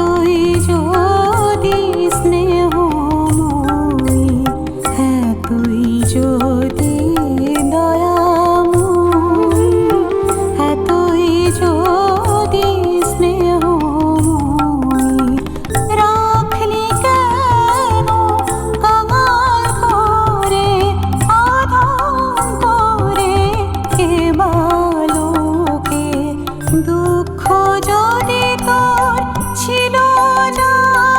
তুই যদি স্নেহময়ী, হ্যাঁ তুই যদি দয়াময়ী, হ্যাঁ তুই যদি স্নেহময়ী, রাখলি কেন কাঙাল করে আধাম করে কে বালকে? দুঃখ যদি তোর ছিল জানা,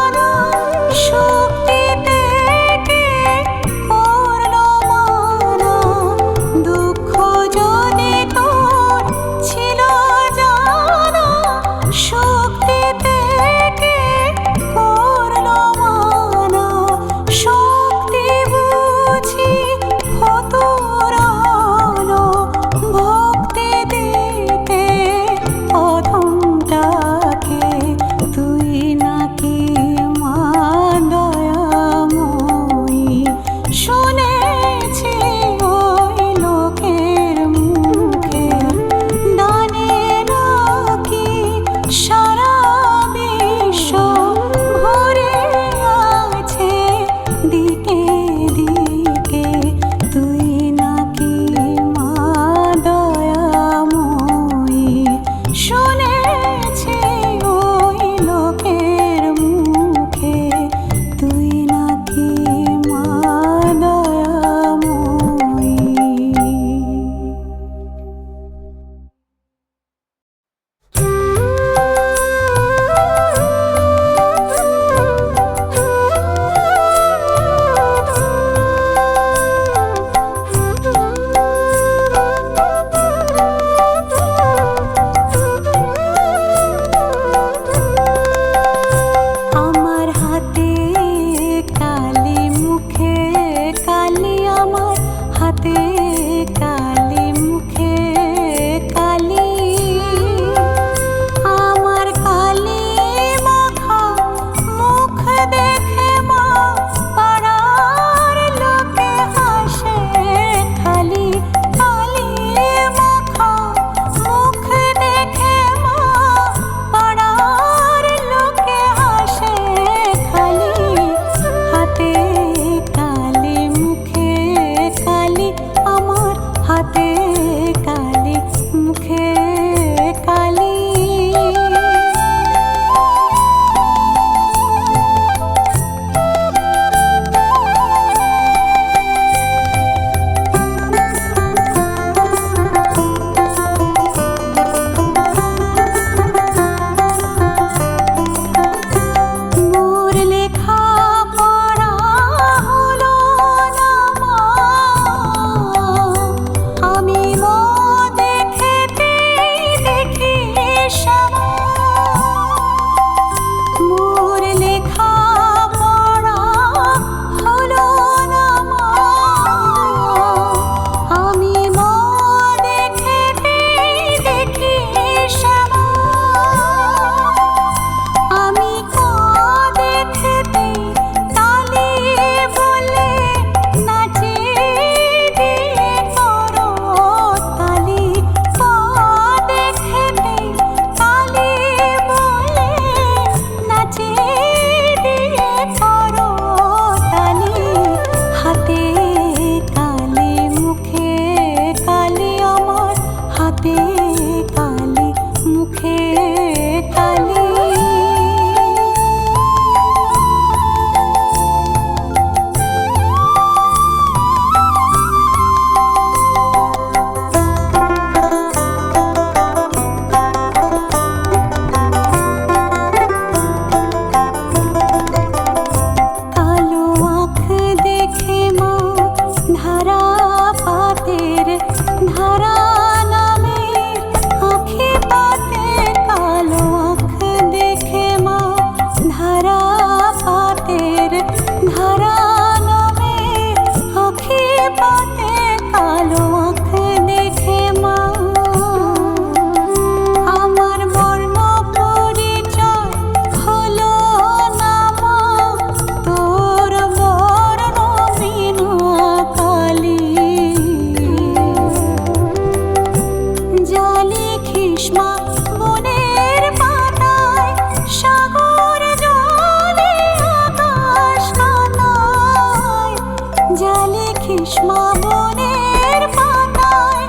মামনের পাতায়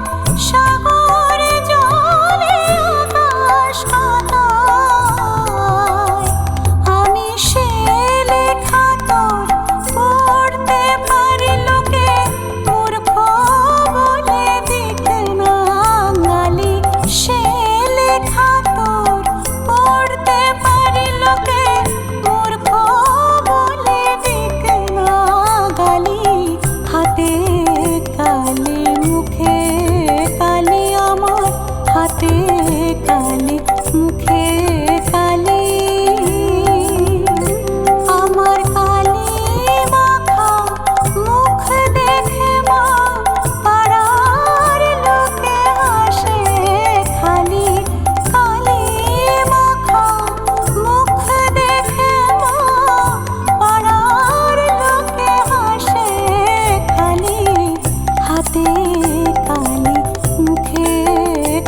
সাগর জলে আকাশ পাতায় আমি সে লেখা তোর পড়তে পারি লোকে মূর্খ বলে দিক না গালি সে লেখা তোর পড়তে পারি লোকে মূর্খ বলে দিক না গালি হাতে কালি মুখে কালি আমার হাতে কালি মুখে কালি আমার কালি মাখা মুখ দেখে মা পাড়ার লোকে হাসে খালি কালি মাখা মুখ দেখে মা পাড়ার লোকে হাসে খালি হাতে কালি মুখে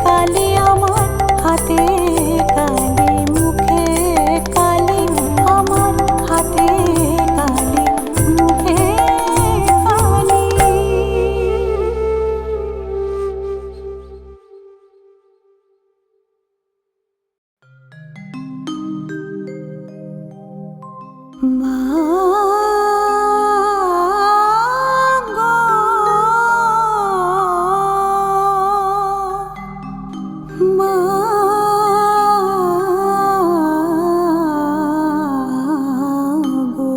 কালি আমার হাতে কালি মুখে কালি আমার হাতে কালি মুখে কালি মা গো মা গো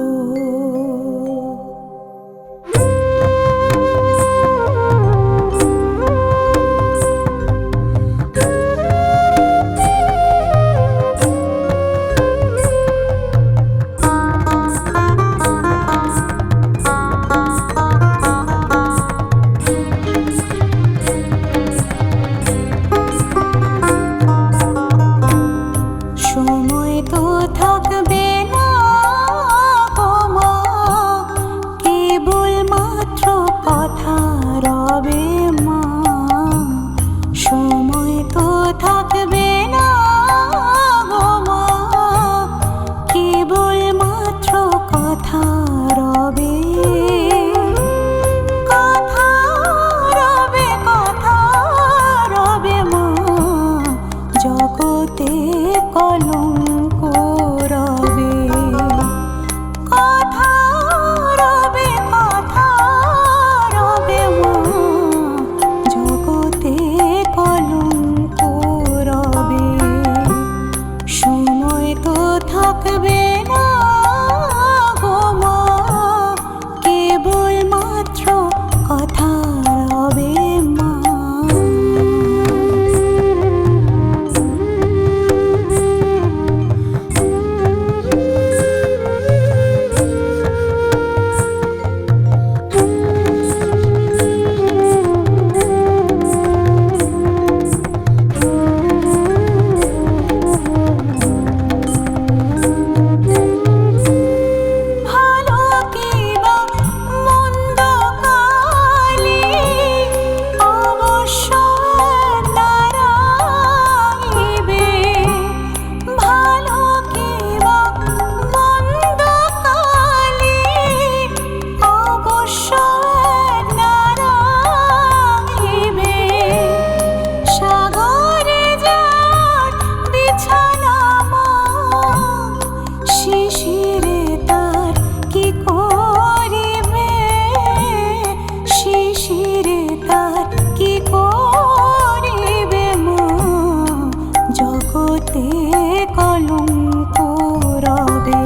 সময় তো থাকবে না গো মা কেবল মাত্র কথা রবে মা সময় তো থাকবে না গো মা কেবল মাত্র কথা রবে কথা রবে মা জগতে কলঙ্ক রবে কথা রবে মা জগতে কলঙ্ক রবে সময় তো থাকবে না গো মা কেবল মাত্র কথা রবে মা ভালো কি বা মন্দ কালি অবশ্য দাঁড়াইবে ভালো কি বা মন্দ কালি অবশ্য দাঁড়াইবে সাগরে যার বিছানা মা শিশিরে তার কি করিবে শিশিরে তার কি করিবে মা জগতে কলঙ্ক রবে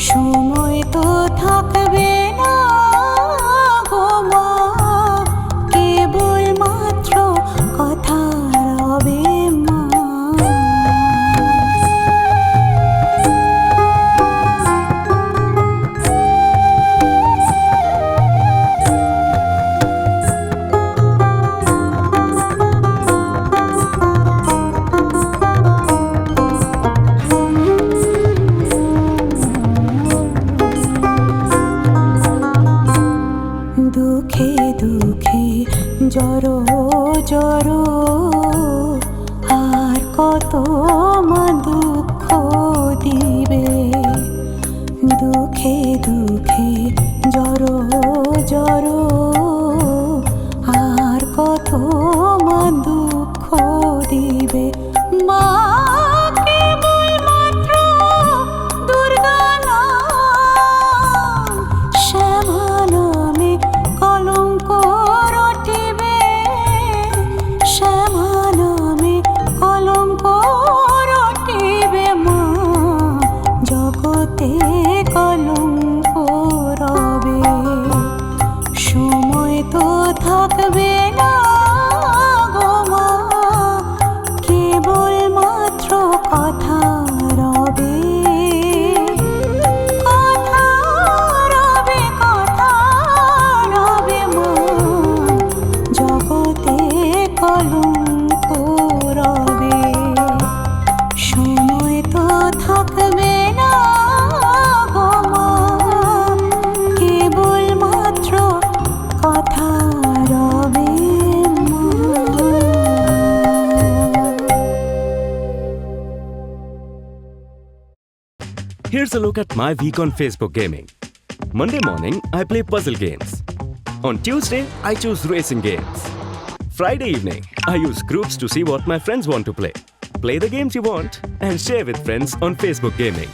সময় তো থাকবে না গো মা কেবল মাত্র কথা রবে মা দুঃখে দুঃখে জড়ো জড়ো আর কত মা দুঃখ দিবে দুঃখে দুঃখে জড়ো জড়ো Here's a look at my week on Facebook gaming. Monday morning, I play puzzle games. On Tuesday, I choose racing games. Friday evening, I use groups to see what my friends want to play. Play the games you want and share with friends on Facebook Gaming.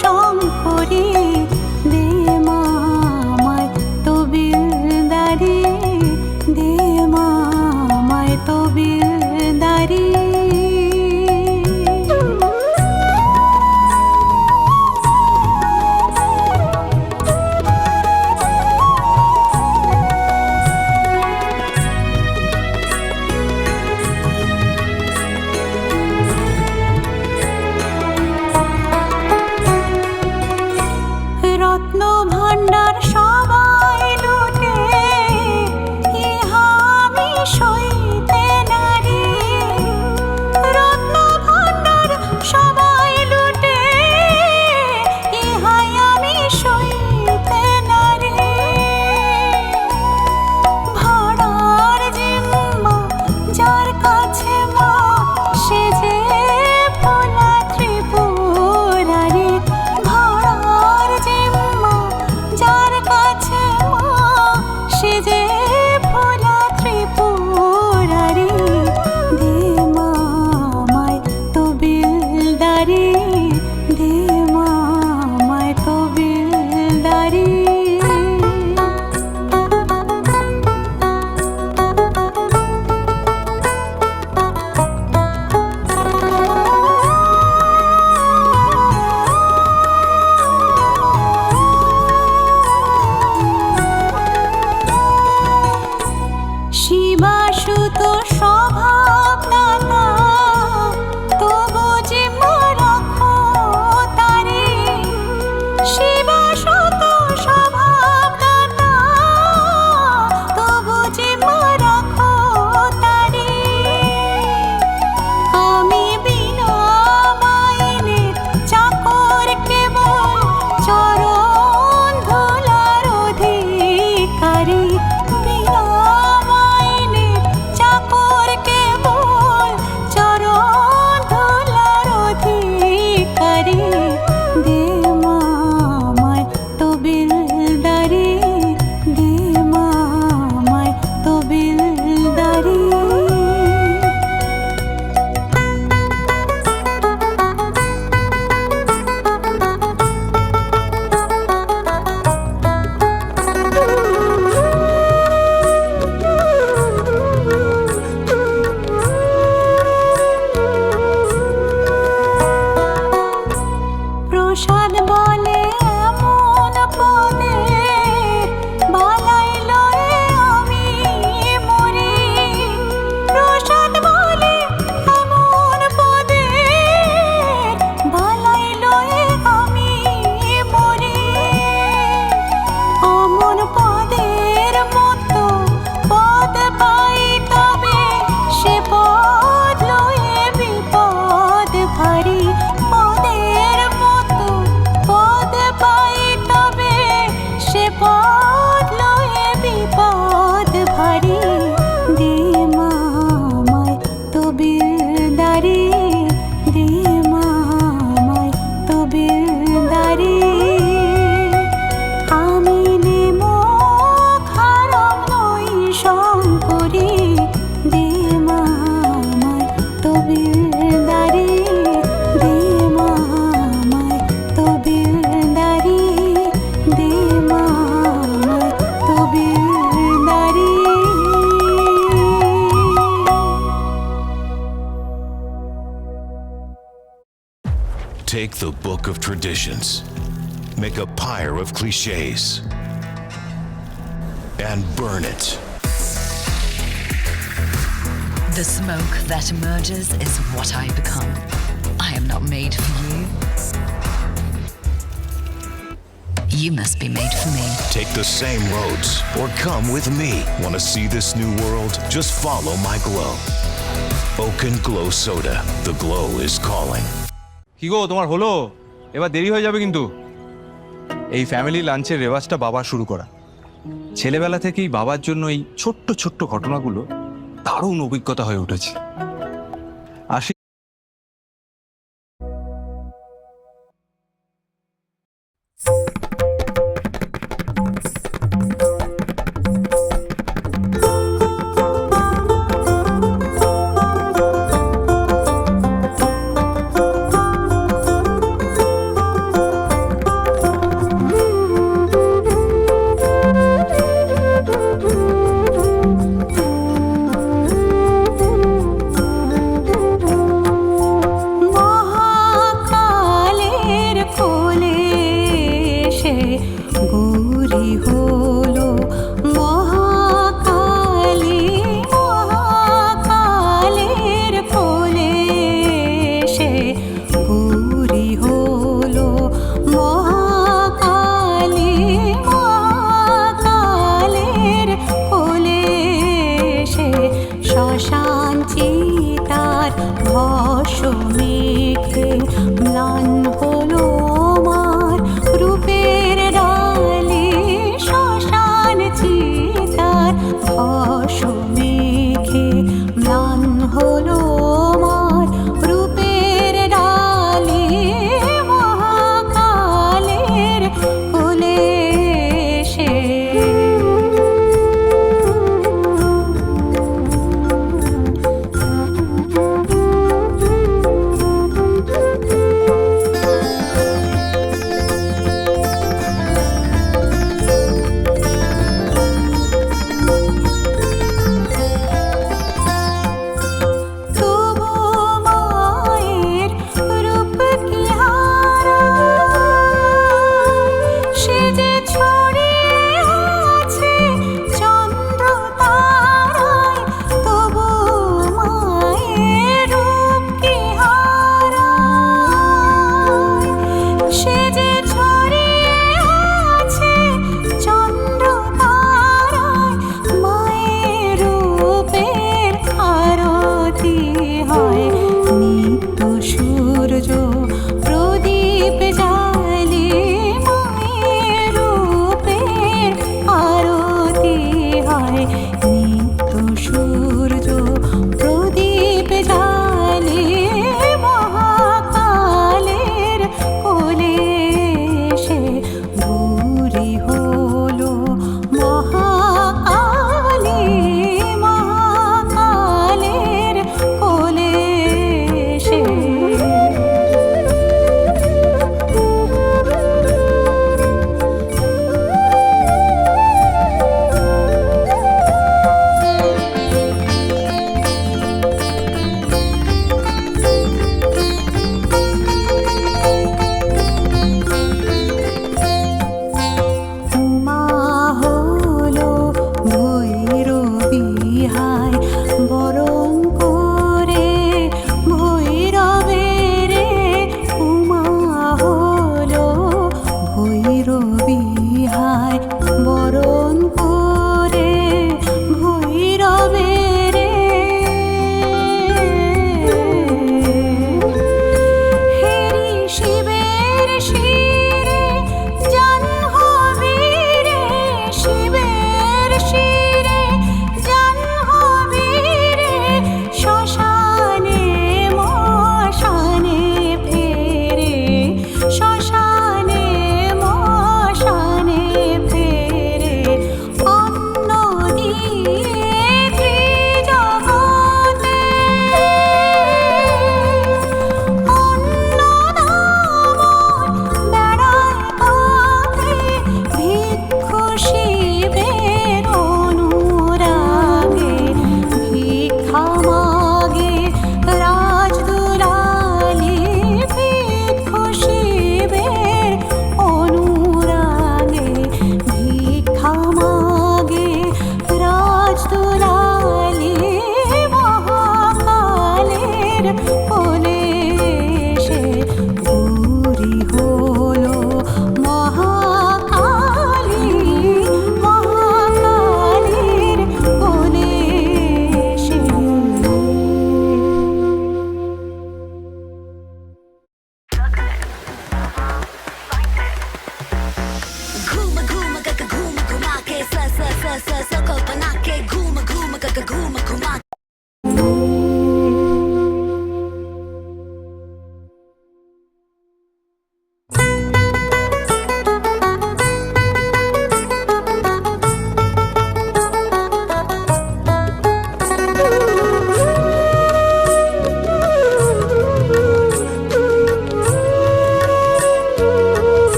Shankari দে মা আমায় তবিলদারি দে মা আমায় তবিলদারি রত্ন ভাণ্ডার সবাই লুটে ইহা আমি সইতে নারি রত্ন ভাণ্ডার সবাই লুটে ইহাই আমি সইতে নারি ভাড়ার জিম্মা যার কাছে মা সে যে ভোলা ত্রিপুরারি ভাড়ার জিম্মা যার কাছে মা সে যে ভোলা ত্রিপুরারি দে মা আমায় তবিলদারি দে মা আমায় তবিলদারি শিবাসুত স্বভাব দাতা তবু যে রাখো তারি শিবাসুত স্বভাব দাতা তবু যে রাখো তারি আমি বিনা মাইনের চাকর কেবল চরণ ধুলার অধিকারী বিনা মাইনের চাকর কেবল চরণ ধুলার অধিকারী দে মা আমায় তবিলদারি দে মা আমায় তবিলদারি প্রসাদ বলে এমন পদে বালাই লয়ে আমি মরি প্রসাদ বলে এমন পদে বালাই লয়ে আমি মরি অমন পদের মতো পদ পাই তবে সে পদ লয়ে বিপদ ভারী পদের মতো পদ পাই তবে সে পদ লয়ে বিপদ ভারী দে মা আমায় তবিলদারি দে মা আমায় তবিলদারি আমি নেমো খারাপ নই শঙ্করী দে মা আমায় তবিলদারি দে মা আমায় তবিলদারি দে মা আমায় তবিলদারি Take the book of traditions, make a pyre of cliches, and burn it. The smoke that emerges is what I become. I am not made for you. You must be made for me. Take the same roads or come with me. Want to see this new world? Just follow my glow. Oaken Glow Soda. The glow is calling. কি গো তোমার হলো? এবার দেরি হয়ে যাবে কিন্তু। এই family লাঞ্চের রেওয়াজটা বাবা শুরু করা। ছেলেবেলা থেকেই বাবার জন্য এই ছোট্ট ছোট্ট ঘটনাগুলো দারুণ অভিজ্ঞতা হয়ে উঠেছে। আসি ধস মেঘে ম্লান হলো আমার রূপের ডালে শ্মশান চিতার ধস মেঘে ম্লান হলো আমার রূপের ডালে মহাকালের কোলে এসে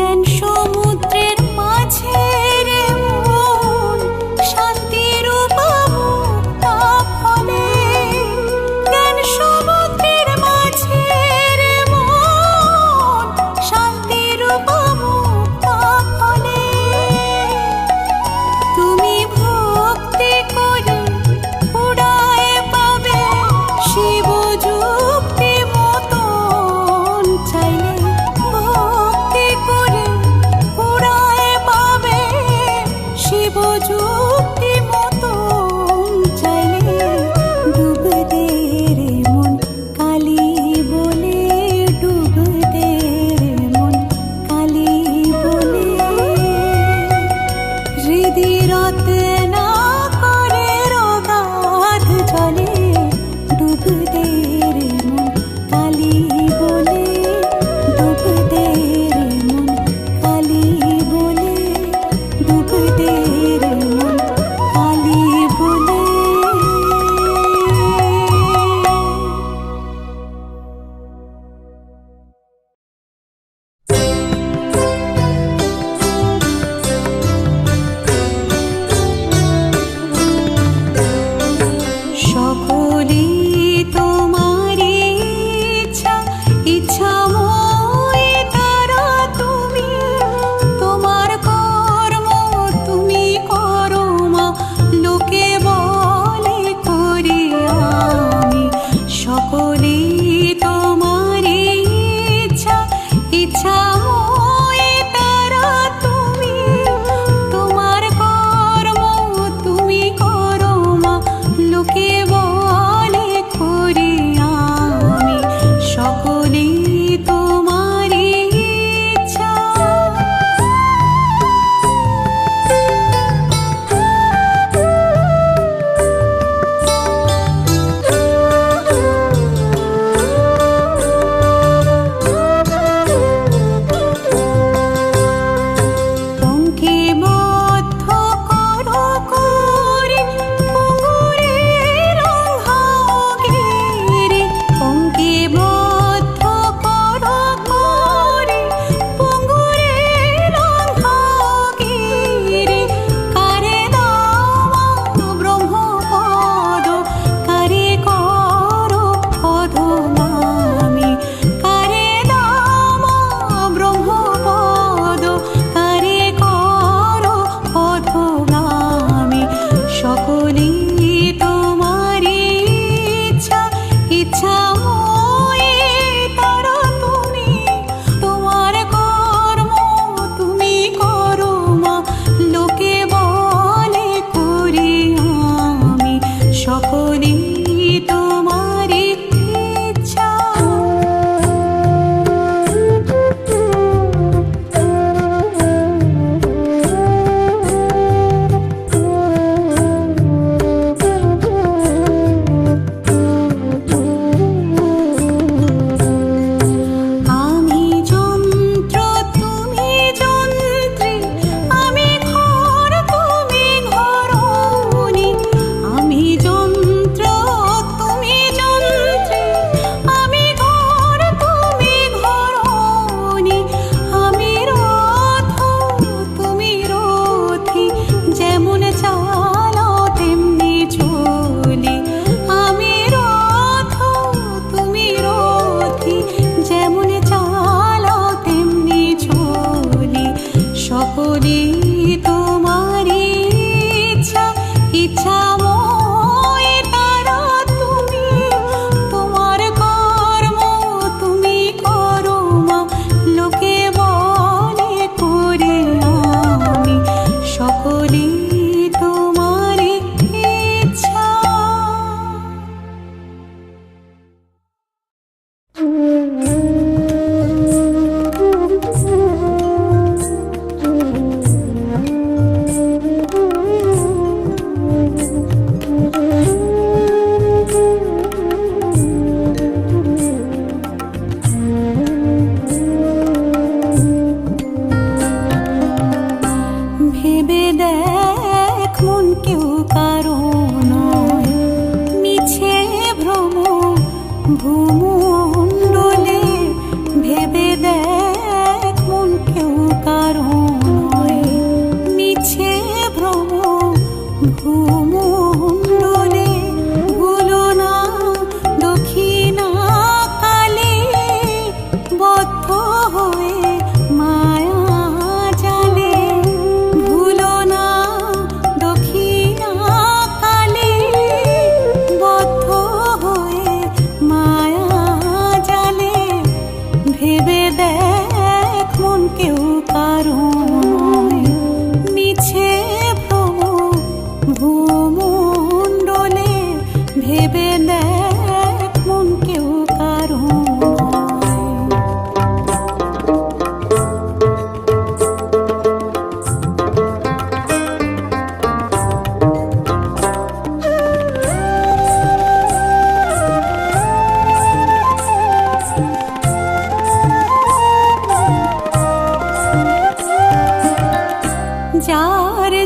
জ্ঞান সমুদ্রের মাঝে রে মন শান্তির পাবো তা ফলে জ্ঞান সমুদ্রের মাঝে রে মন শান্তির পাবো তা ফলে তুমি ভক্তি করে উড়ায় পাবে শিব যুক্তি মতন চাইলে ভক্তি করে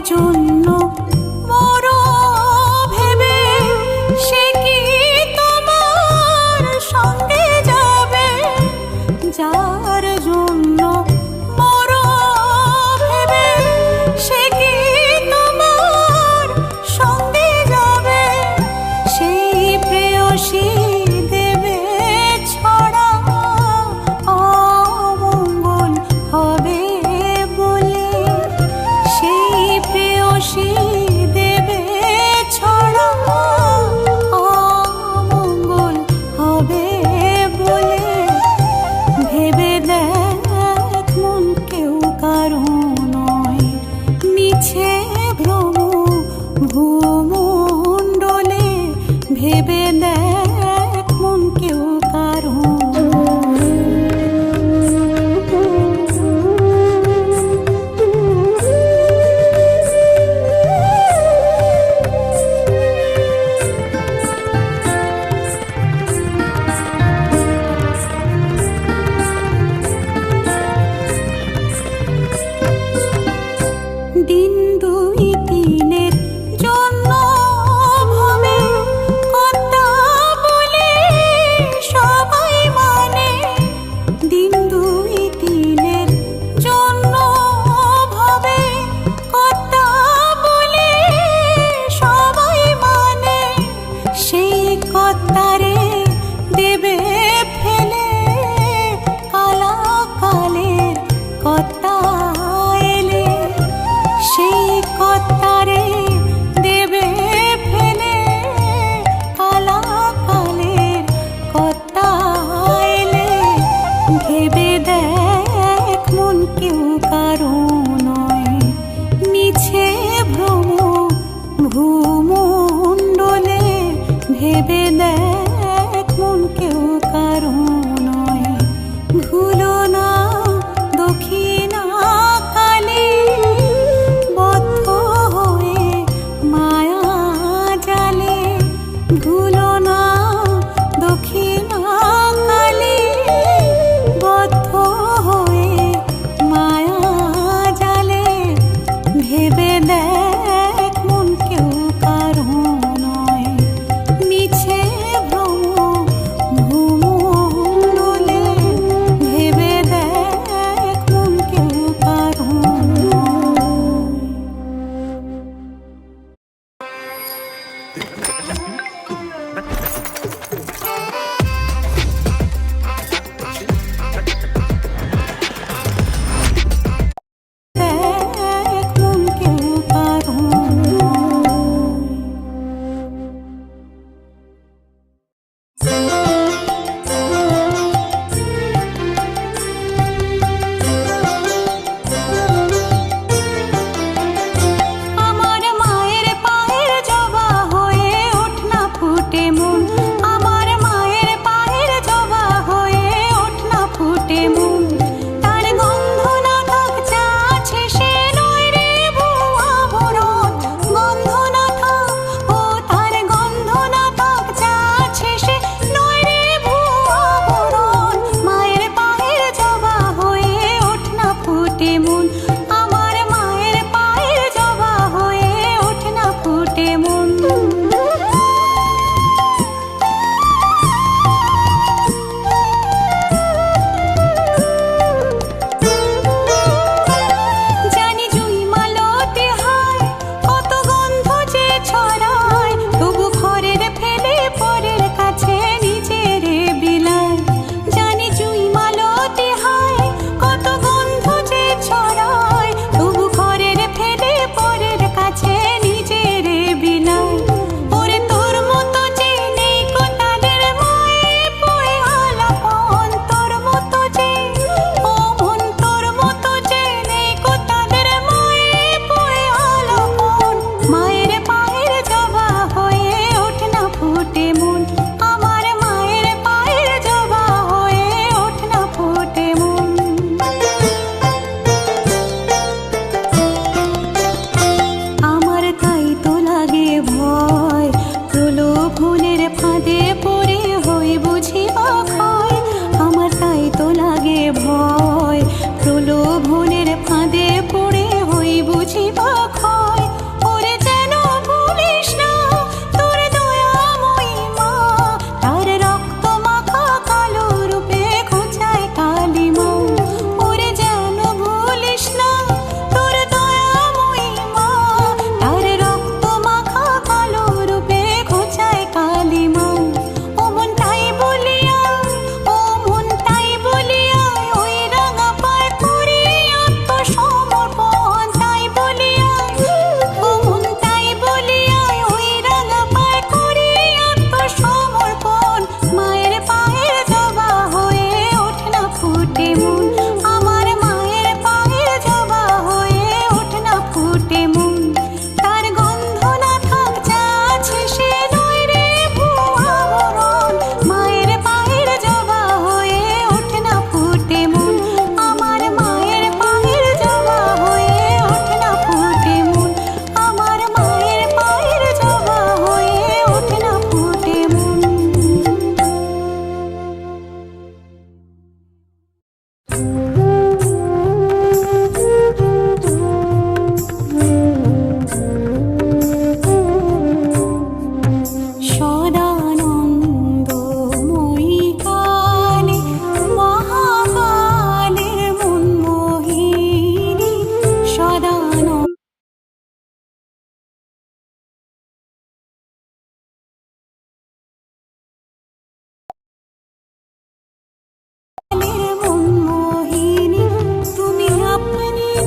জন্য মরো ভেবে, সে কি তোমার সঙ্গে যাবে? যার জন্য মরো ভেবে, সে কি তোমার সঙ্গে যাবে? সেই প্রেয়সী দেবে ছড়া, অমঙ্গল হবে বলে। সেই প্রেয়সী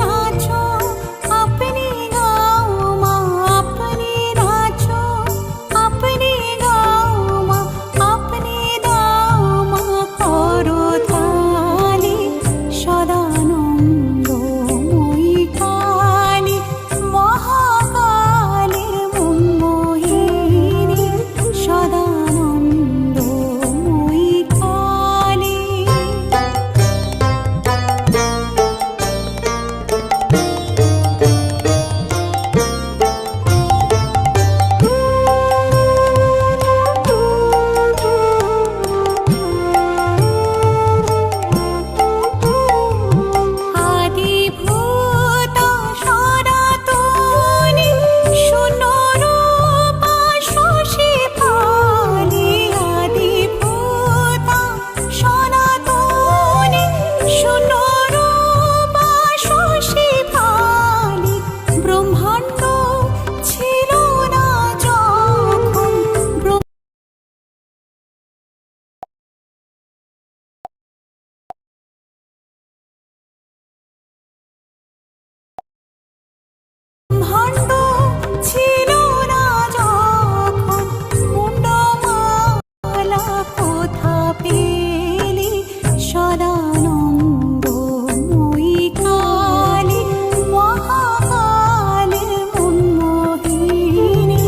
नाचो अपनी गाओ माँ अपनी नाचो अपनी गाओ माँ अपनी दाओ माँ करो ताली सदानन्दमयी काली महाकाली मोहिनी सदानन्दमयी काली। আদিভূতা সনাতনী শূন্যরূপা শশীফালি আদিভূতা সনাতনী শূন্যরূপা শশীফালি ব্রহ্মাণ্ড ছিল না যখন ব্রহ্মাণ্ড ছিল না যখন মুন্ডমালা কোথা পেলি সদানন্দময়ী কালী মহাকালী মনমোহিনী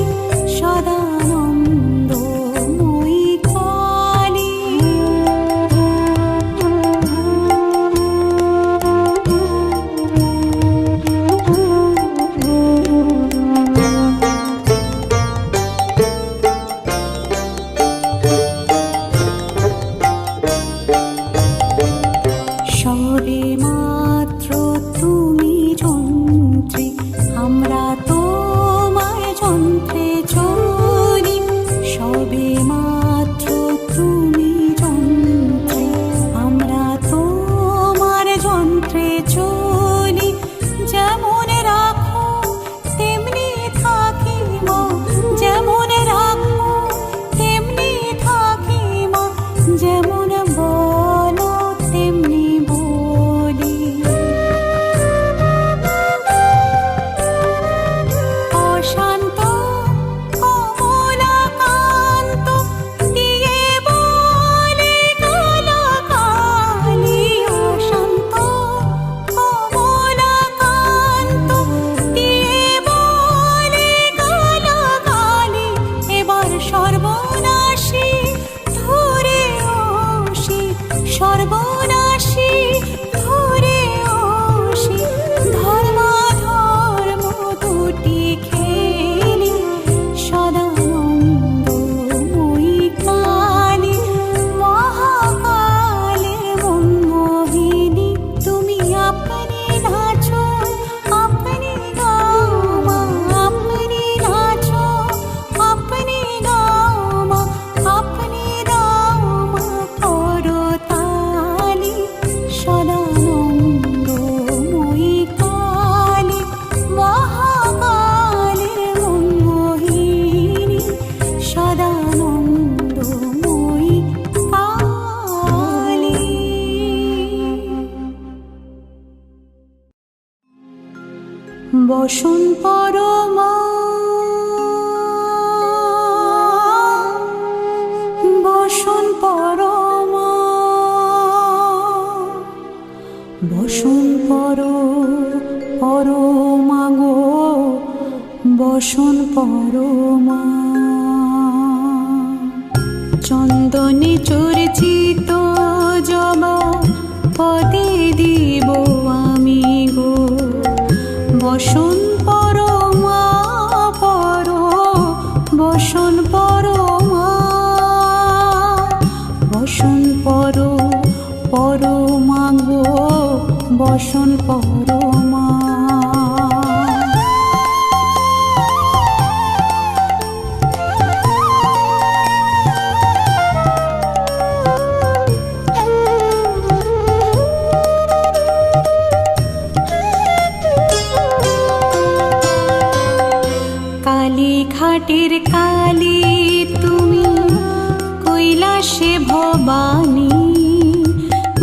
সদানন্দময়ী কালী। সবে মাত্র তুমি যন্ত্রী আমরা তোমার যন্ত্রে চলি সবে মাত্র তুমি যন্ত্রী আমরা তোমার যন্ত্রে চলি যেমন রাখো তেমনি থাকি মা যেমন রাখো তেমনি থাকি মা যেমন বলো তেমনি বলি। অশান্ত কমলাকান্ত দিয়ে বলে কালাকালি অশান্ত কমলাকান্ত দিয়ে বলে কালাকালি এবার সর্বনাশী ধরে ওষি সর্বনাশী ধরে ওষি ধর্মাধর্ম দুটি খেলি সদানন্দময়ী কালী মহাকালী মনমোহিনী তুমি আপনি নাচো আপনি গাও মা আপনি নাচো আপনি গাও মা আপনি দাও মা করো তালি সদানন্দময়ী কালী মহাকালী মনমোহিনী সদানন্দময়ী কালী। বসন পরমা বসন পরমা বসন পরমা গো বসন পরমা চন্দনে চর্চিত জবা পদে দিব আমি গো বসন পরমা বসন পরমা বসন পরমা গো বসন পরমা। কালীঘাটের কালী তুমি কৈলাসে ভবানী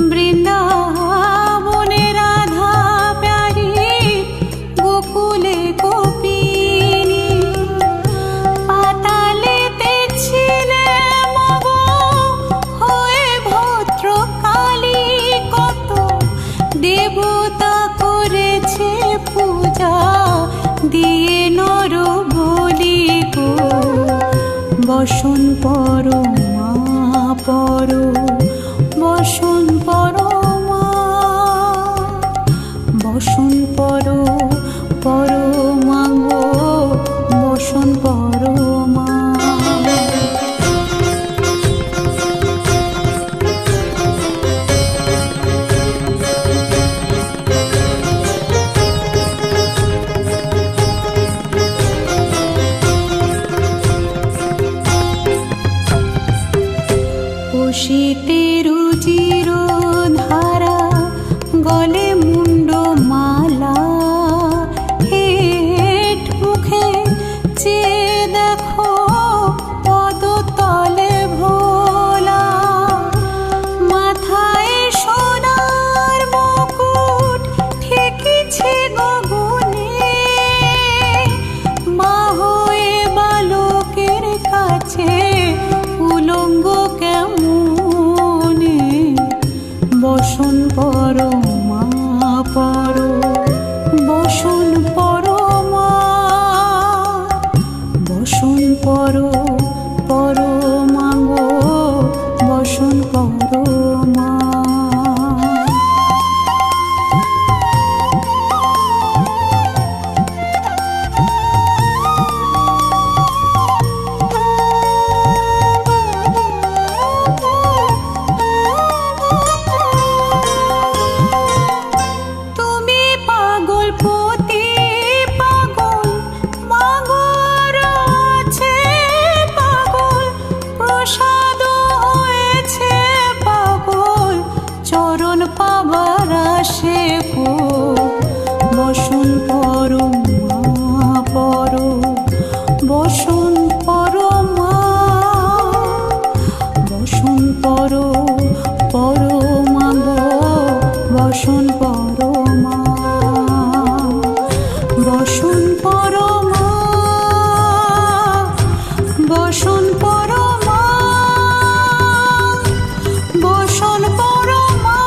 বৃন্দাবনে রাধা প্যারী পরো বসন পরো মা, বসন পরো পরো মাগো, বসন পরো মা। শীতে রুচির ধারা, গলে মুন্ড মালা, হেট মুখে চেয়ে দেখো পদতলে ভোলা, মাথায় সোনার মুকুট ঠেকেছে গগনে, মা হয়ে বালকের কাছে উলঙ্গ কেমনে, বসন পরো মা পরো, বসন পরো মা, বসন পরো পরো মাগো, বসন পরো মা। বসন পরো মা পরো, বসন পরো মা, বসন পরো পরো মাগো, বসন পরো মা, বসন পরো মা, বসন পরো মা, বসন পরো মা।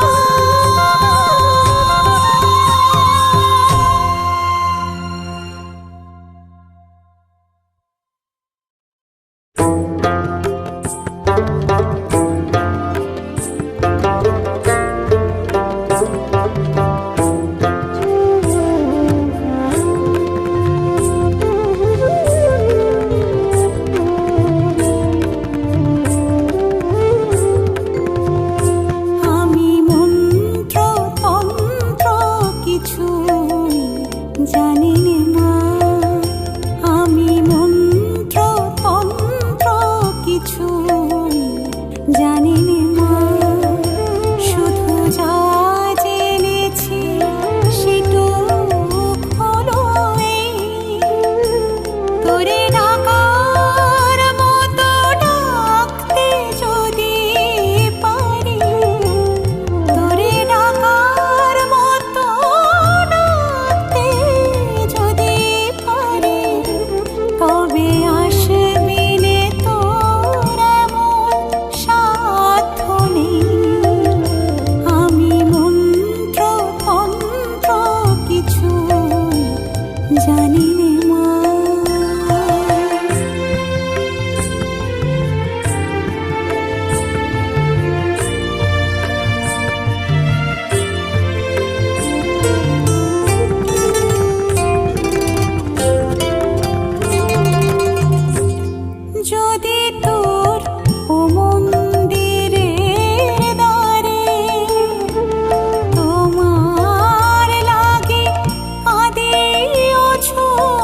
ছো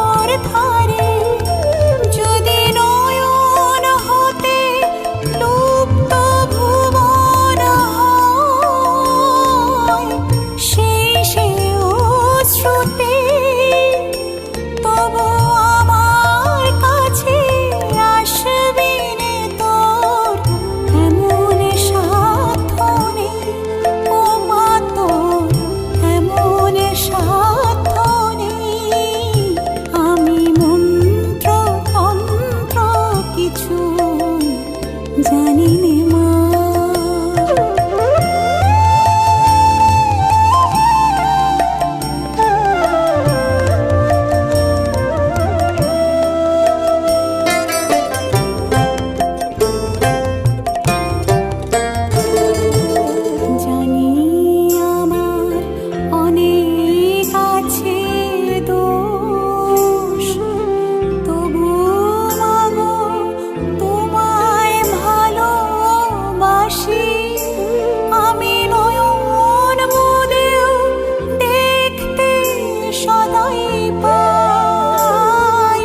সদাই পাই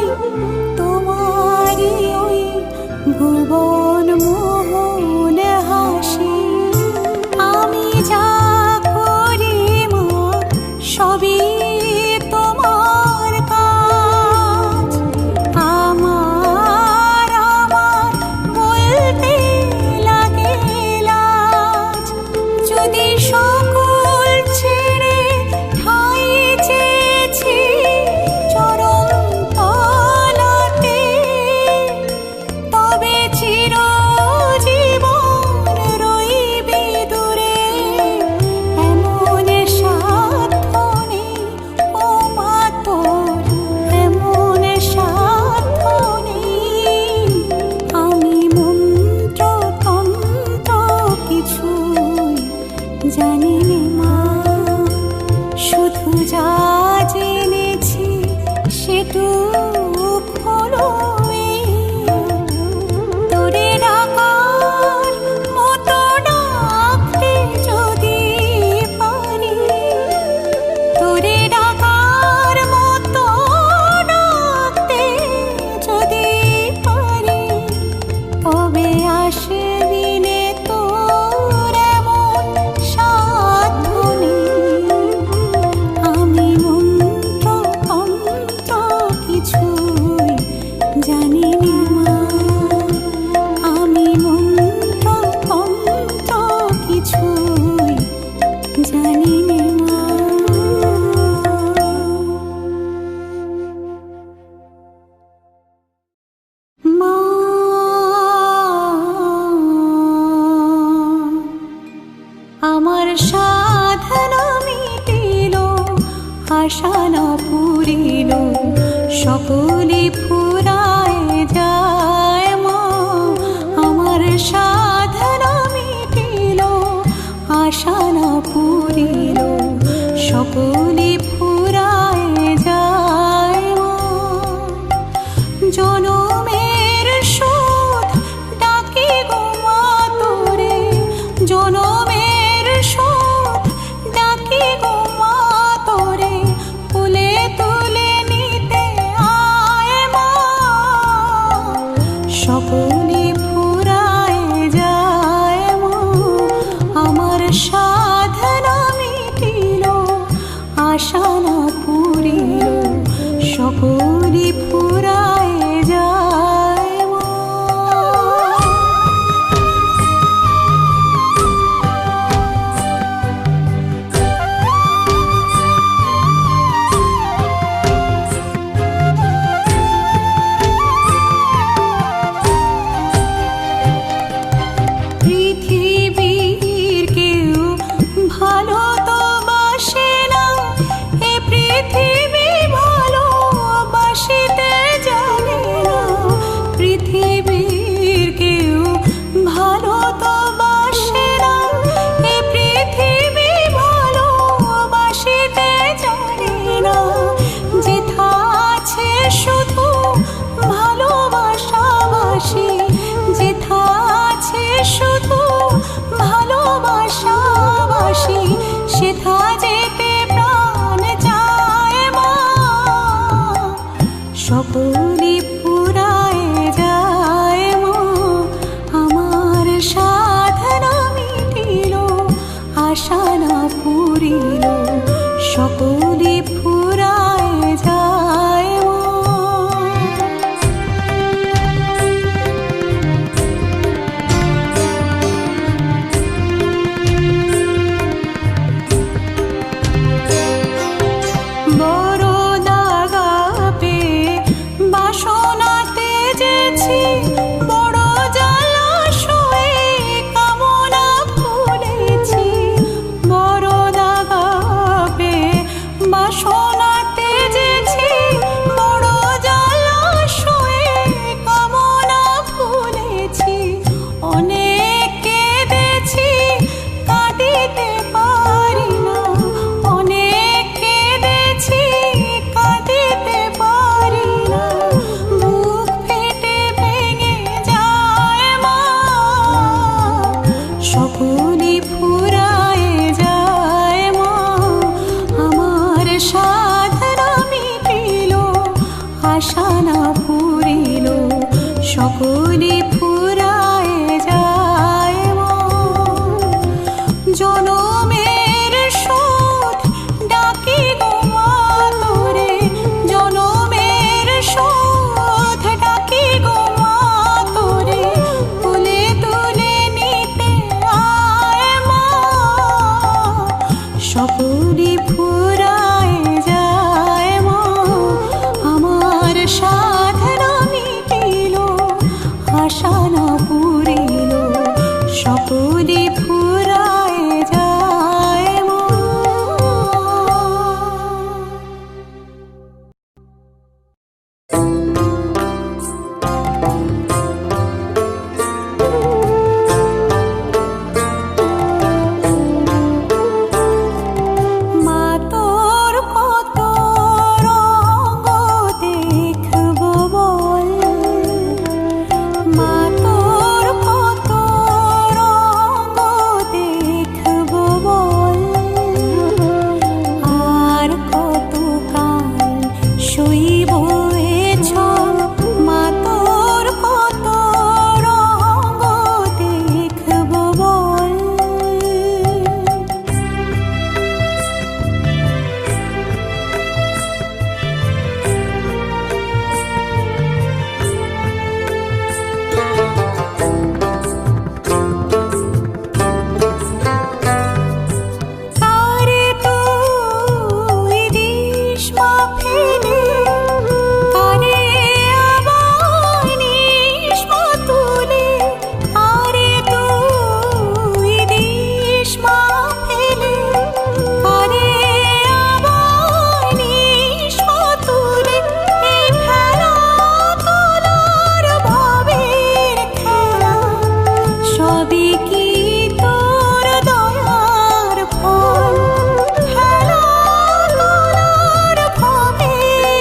তোমারই ওই ভুবন মোহন হাসি। আমি যা করি মা সবই তোমার কাজ, আমার আমার বলতে লাগে লাজ। যদি সকল ছেড়ে ঠাঁই চেয়েছি চরণ তলাতে, তবে চিরজীবন রইবি দূরে। এমন সাধ্য নেই ও মা তোর, এমন সাধ্য নেই। আমি মন্ত্র তন্ত্র কিছুই জানি নে মা, শুধু যা জেনেছি সেটুক হলো এই। তোরে ডাকার মতো ডাকতে যদি পারি, তোরে ডাকার মতো ডাকতে যদি পারি, তবে আসবি নে তোর এমন সাধ্য নেই। আমি মন্ত্র তন্ত্র কিছুই জানি নে মা, আমি মন্ত্র তন্ত্র কিছুই জানি নে মা। মা আমার সাধনা মিটিল, আশা না পুরিল, সকলে ফুরায় যায় মা। আমার সাধনা মিটিল, আশা না পুরিল, সকলে ফুরায় যায় মা। জনমের শোধ ডাকি গো মা তোরে, জনমের শোধ ডাকি গো মা তোরে, তুলে তুলে নিতে আয় মা। সকলে ফুরায় যায় মা, আমার সাধনা মিটিল, আশা না পুরিল, সকলে ফুরায় যায় মা। পৃথিবীর কেউ ভালো তো বাসে না, এ পৃথিবী ভালোবাসিতে জানে না। পৃথিবীর কেউ ভালো তো বাসে না, এ পৃথিবী ভালোবাসিতে জানে না। যেথা আছে শুধু ভালোবাসাবাসি, যেথা আছে শুধু ভালোবাসাবাসি, সেথা যেতে প্রাণ চায় মা। সকলে ফুরায় যায় মা, আমার সাধনা মিটিল, আশা না পুরিল, সকলে ফুরায় যায় মা। বড় দাগা পেয়ে বাসনাতে যেছি, বড় জলাশয়ে কামনা ফুলেছি। বড় দাগা পেয়ে বাসনাতে যেছি, বড় জলাশয়ে কামনা ফুলেছি। অনেক কেঁদেছি কাঁদিতে পারি না, অনেক কেঁদেছি ফেলে আরে আবার নিস মা তুলে আরে তুই দিস মা ফেলে আরে আবার নিস মা তুলে এই খেলা তোলার ভাবের খেলা সবই কি তোর দয়ার ফল খেলা তোলার ভাবের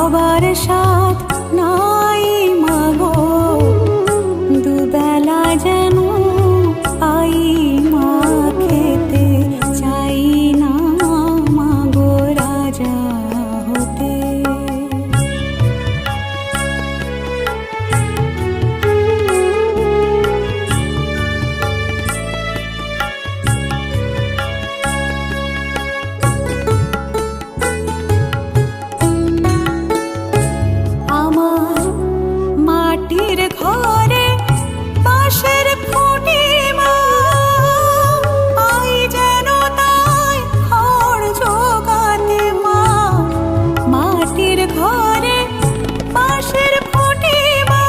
সবার সাথ নাই মাগো, দুবেলা যেন পাই মা, খেতে চাই না মাগো রাজা হতে। আমার মাটির ঘরে বাঁশের খুঁটি মা, পাই যেন তাই খড় জোগাতে মা। মাটির ঘরে বাঁশের খুঁটি মা,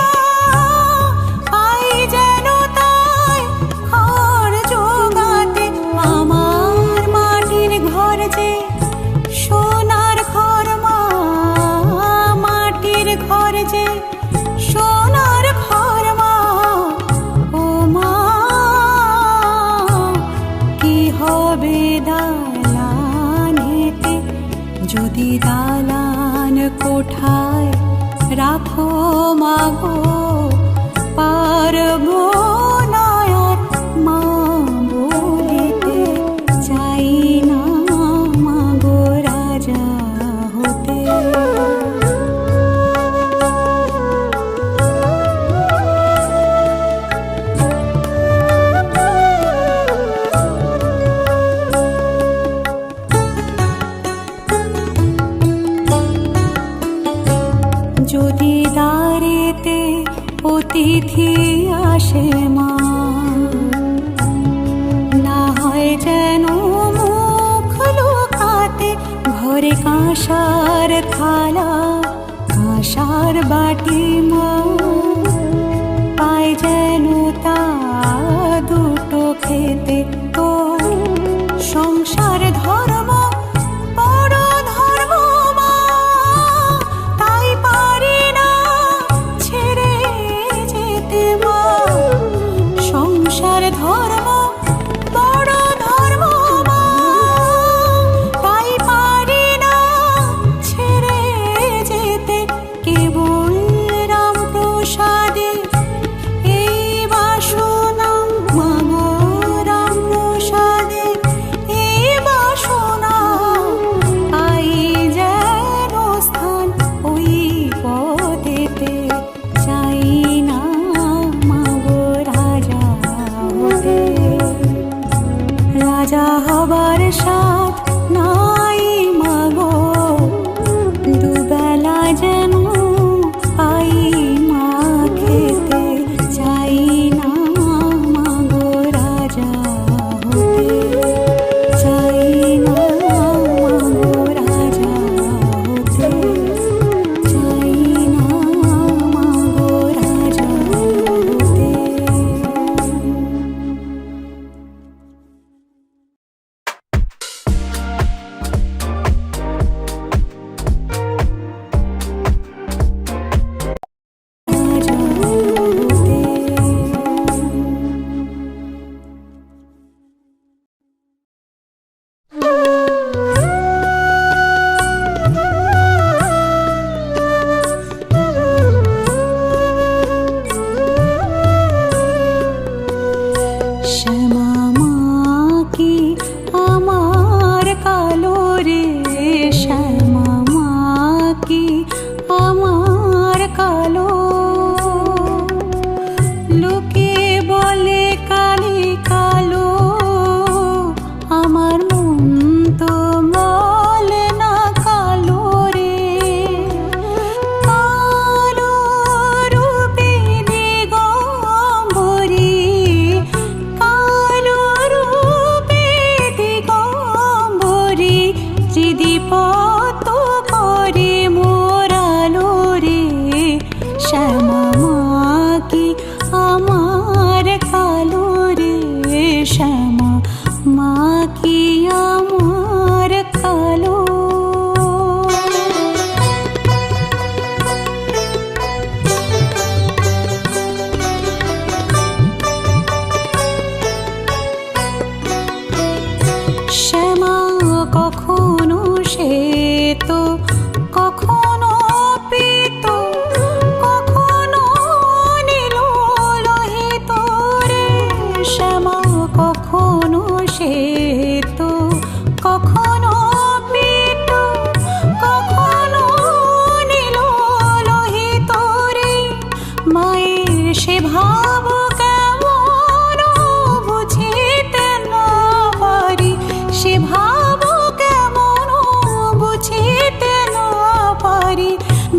পাই যেন তাই খড় জোগাতে। আমার মাটির ঘর যে সোনার ঘর মা, মাটির ঘর যে সোনার ঘর মা। ও মা, কি হবে দালানেতে, যদি দালান কোঠায় রাখো মাগো, পারবো না আর মা বলিতে, চাই না মাগো রাজা হতে। যদি দ্বারেতে অতিথি আসে মা, না হয় যেন মুখ লুকাতে। ঘরে কাঁসার থালা কাঁসার বাটি মা, পায় যেন তা দুটো খেতে। তো সংসার ধর্ম বড় ধর্ম মা, তাই পারি না ছেড়ে যেতে মা। সংসার ধর্ম বড় ধর্ম মা, তাই পারি না ছেড়ে যেতে। কেবল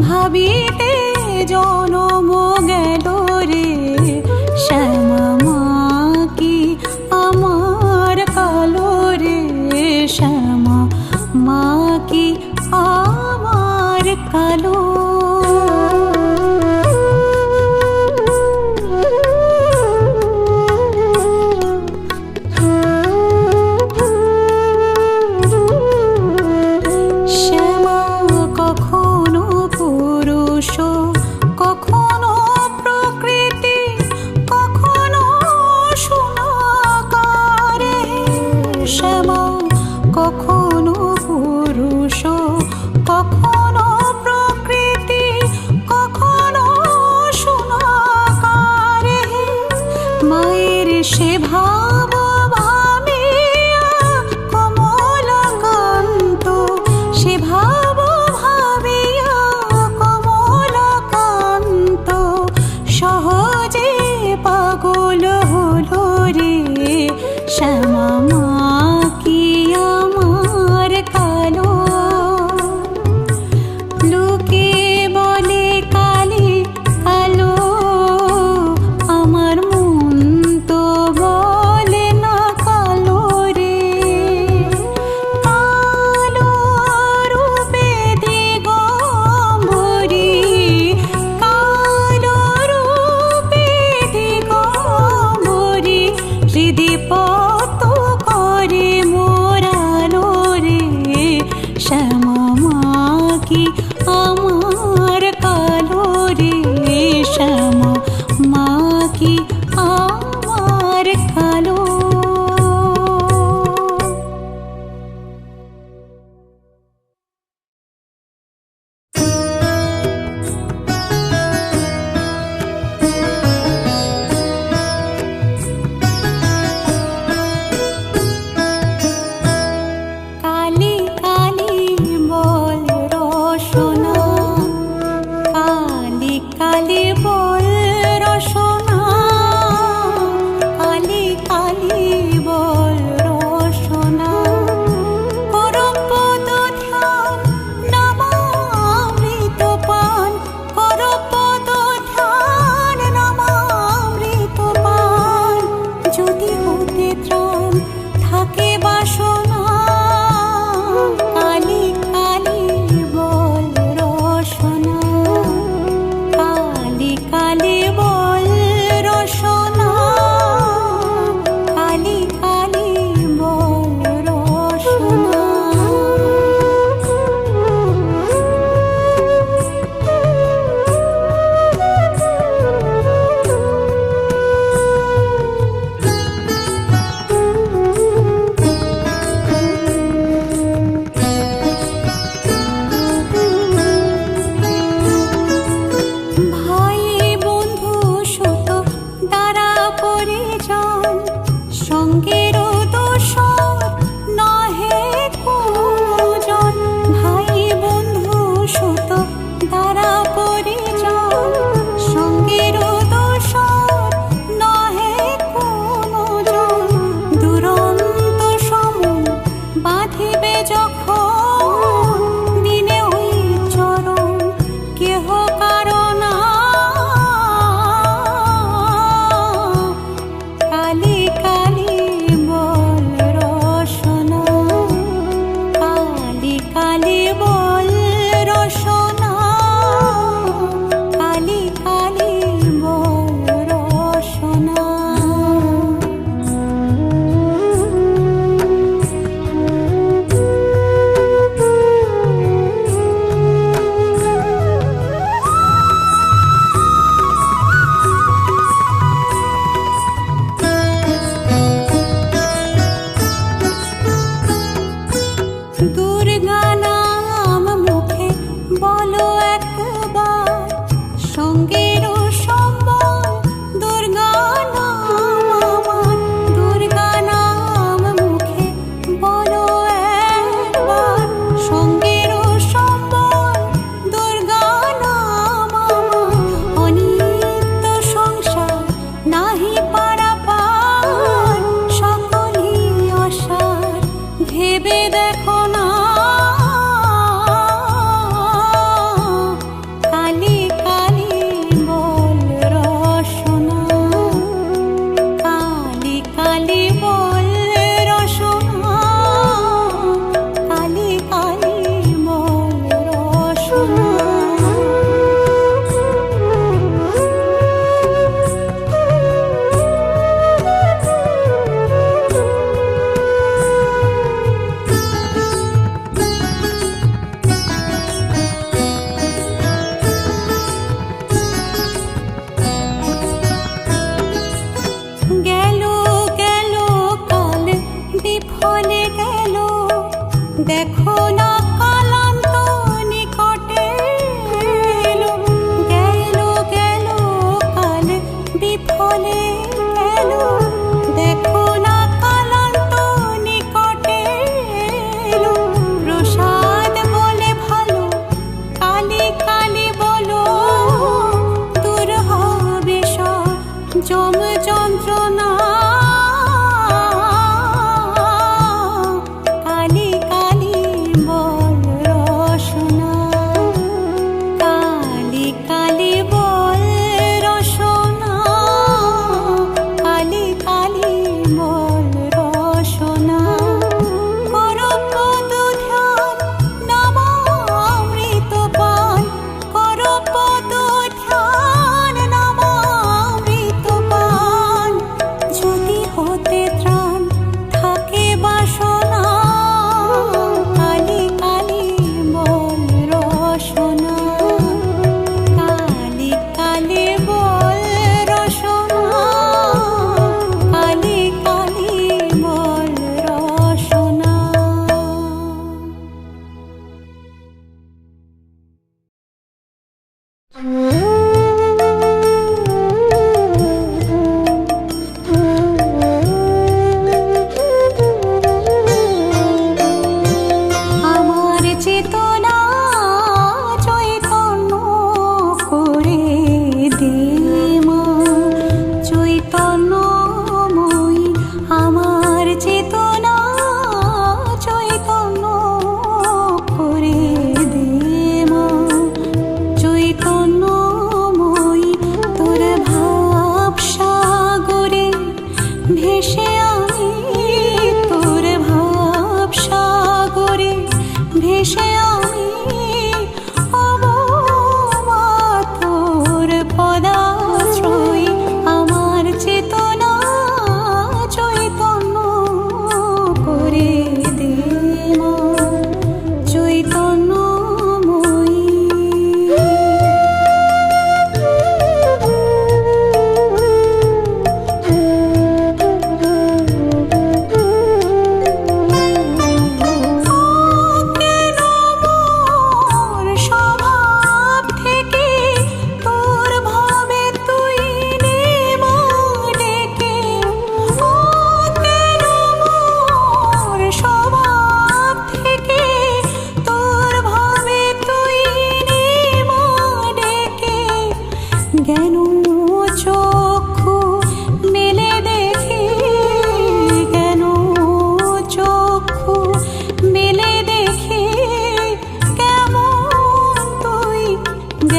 ভাবিতে জনম গেল রে, শ্যামা মা কি আমার কালো রে, শ্যামা মা কি আমার কালো। শ্যামা কখনো পুরুষ, কখনো প্রকৃতি, কখনো সোনাকারে। শ্যামা কখনো পুরুষ, কখনো প্রকৃতি, কখনো সোনাকারে। মায়ের সে ভাব ভাবিয়া কমলাকান্ত, সে ভাব ভাবিয়া কমলাকান্ত সহজে পাগল হলো রে, শ্যামা মা কি আমার কালো। লোকে বলে কালি কালো, আমার মন তো বলে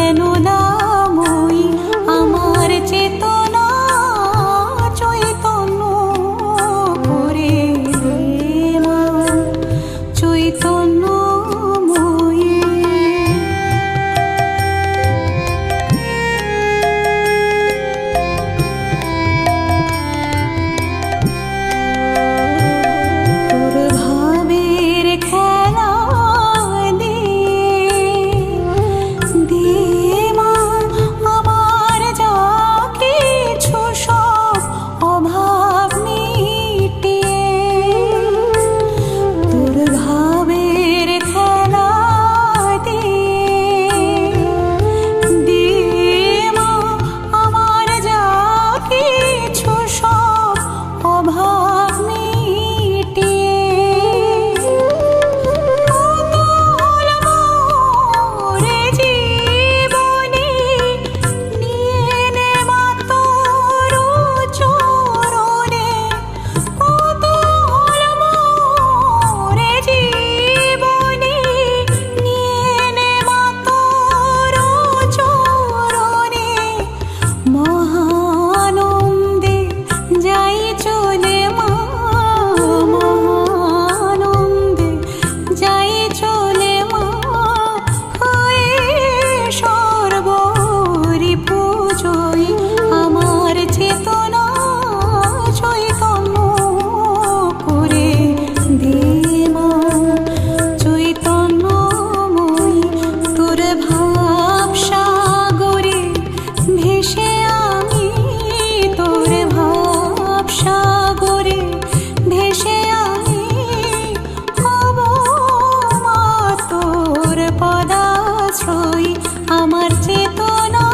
কেন নামই আমার চেতনা চৈতন্য করে দে মা চৈতন্যময়ী। তোর ভাবের খেলা দে দে মা আমার যা কিছু সব অভাব মিটিয়ে। তোর ভাবের খেলা দে দে মা আমার যা কিছু সব অভাব মিটিয়ে। কত হলো মোরে জীবনে নিয়ে নে মা তোর চরণে। কত হলো মোরে জীবনে নিয়ে নে মা তোর চরণে। মহানন্দে যাই চলে মা মহানন্দে যাই চলে মা হয়ে সর্বরি পূজয়ী আমার চেতনা চৈতন্য করে দে মা চৈতন্যময়ী। তোর ভাব সাগরে ভেসে আমি তোর ভাব সাগরে ভেসে আমি হব মা তোর পদাশ্রয়ী আমার চেতনা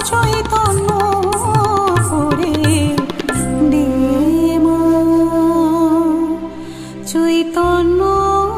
চৈতন্য করে দে মা চৈতন্যময়ী।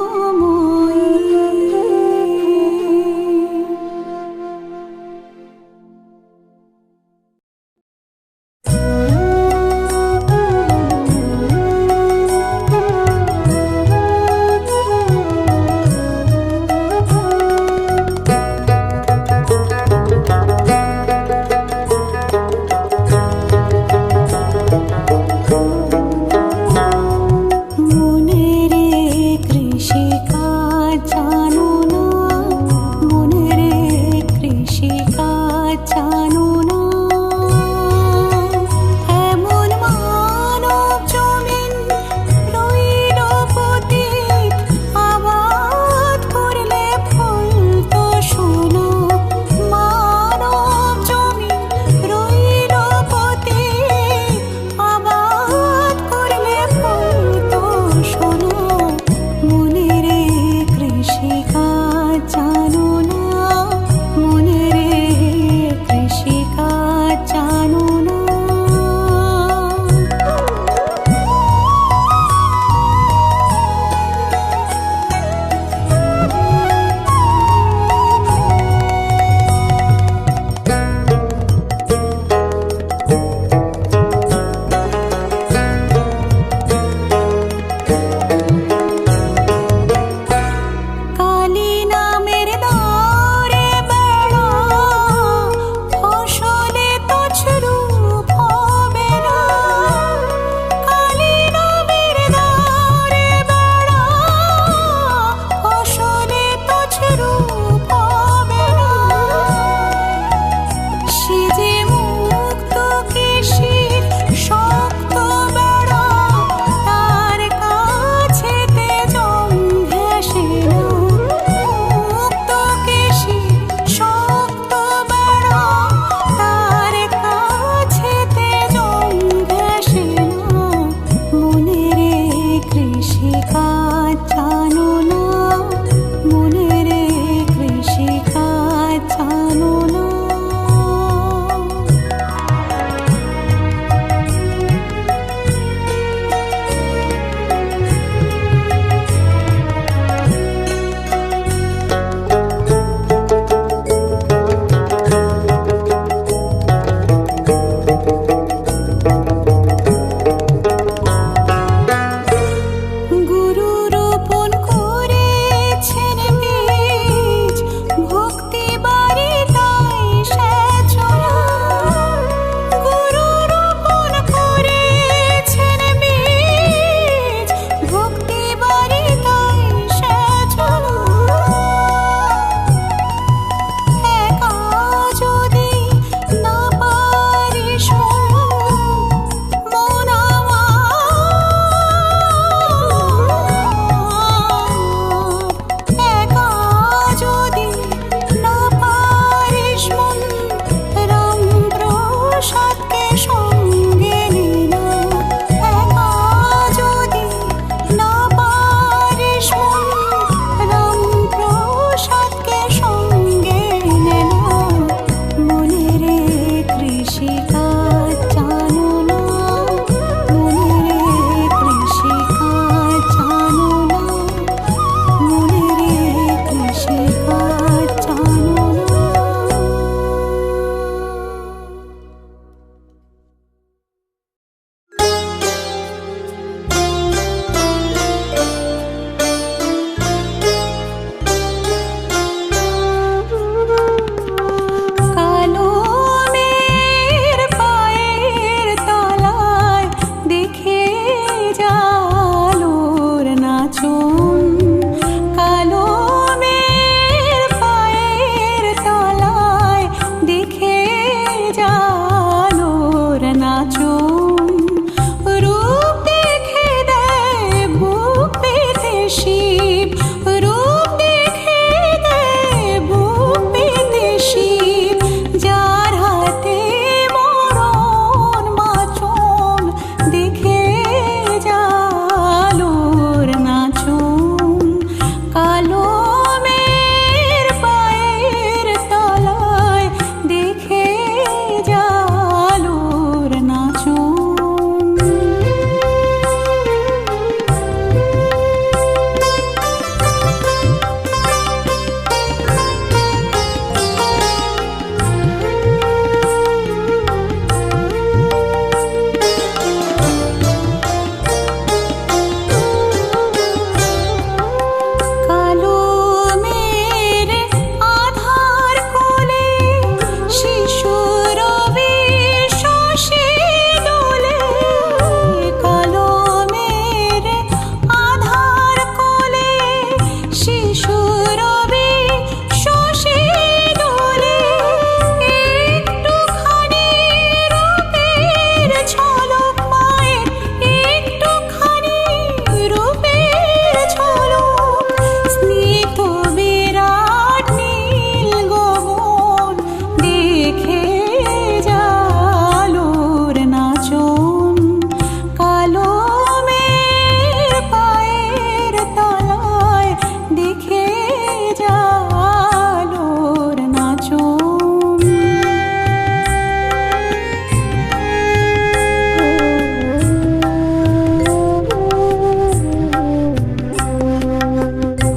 নাচো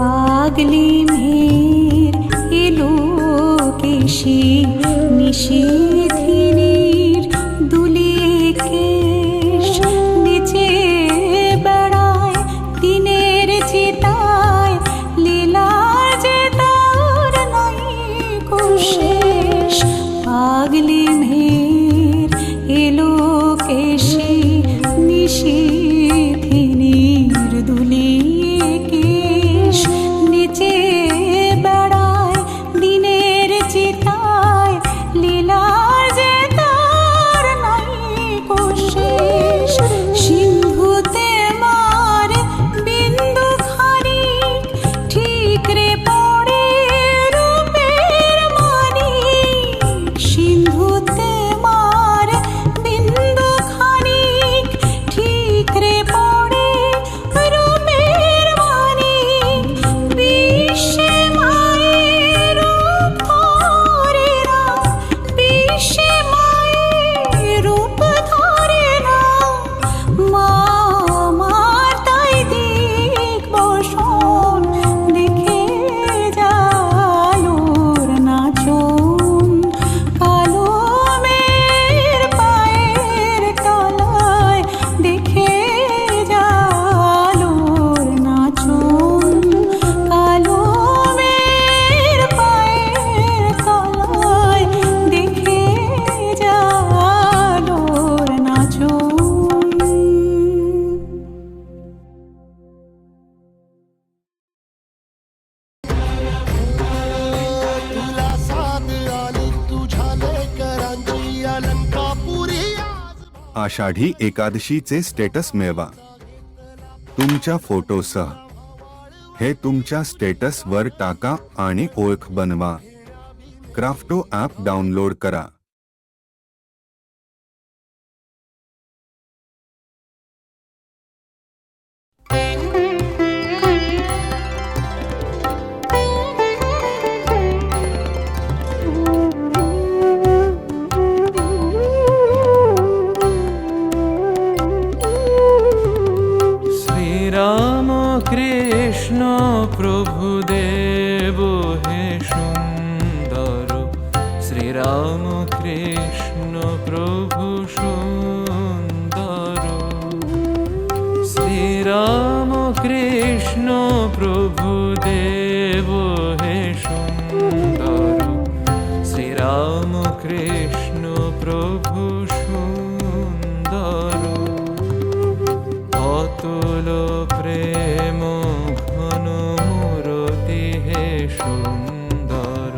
পাগলি মের এলো কেশি নিশিথিনীর দুলিয়ে কেশ নিচে বেড়ায় দিনের চিতায় লীলার যে তার নাই কোশেষ পাগলি মের এলো কেশি নিশিথিনীর দুলিয়ে কেশ নিচে বেড়ায় দিনের চিতায় লীলার যে তার নাই কোশেষ সিন্ধুতে মার বিন্দু খানিক ঠিক রে পড়ে রূপের মানিক সিন্ধুতে মার বিন্দু খানিক ঠিক রে পড়ে রূপের মানিক বিশ্বে মায়ের রূপ ধরে না বিশ্বে মায়ের রূপ ধরে না মা আমার তাই দিক বসন দেখে জালোর নাচন কালো মের পায়ের তলায় দেখে জালোর নাচন কালো মের পায়ের তলায় দেখে জালোর নাচন तुला साथ आली तुझ्या लेकरांची अलंकापुरी आषाढी एकादशीचे स्टेटस मिळवा तुमच्या फोटोसह हे तुमच्या स्टेटसवर टाका आणि ओळख बनवा क्राफ्टो ॲप डाउनलोड करा শ্রীরাম কৃষ্ণ প্রভু দেব হে সুন্দর শ্রীরাম কৃষ্ণ প্রভু সুন্দর শ্রীরাম কৃষ্ণ প্রভু দেব হে সুন্দর শ্রীরাম কৃষ্ণ প্রভু সুন্দর অতুল প্রেম ঘন মূরতি হে সুন্দর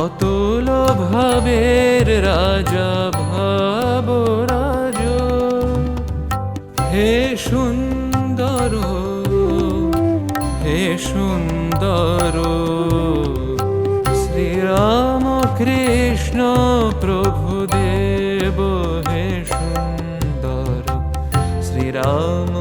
অতুল ভাবের রাজা ভাবরাজ হে সুন্দর হে সুন্দর শ্রীরাম কৃষ্ণ প্রভু দেব হে সুন্দর শ্রীরাম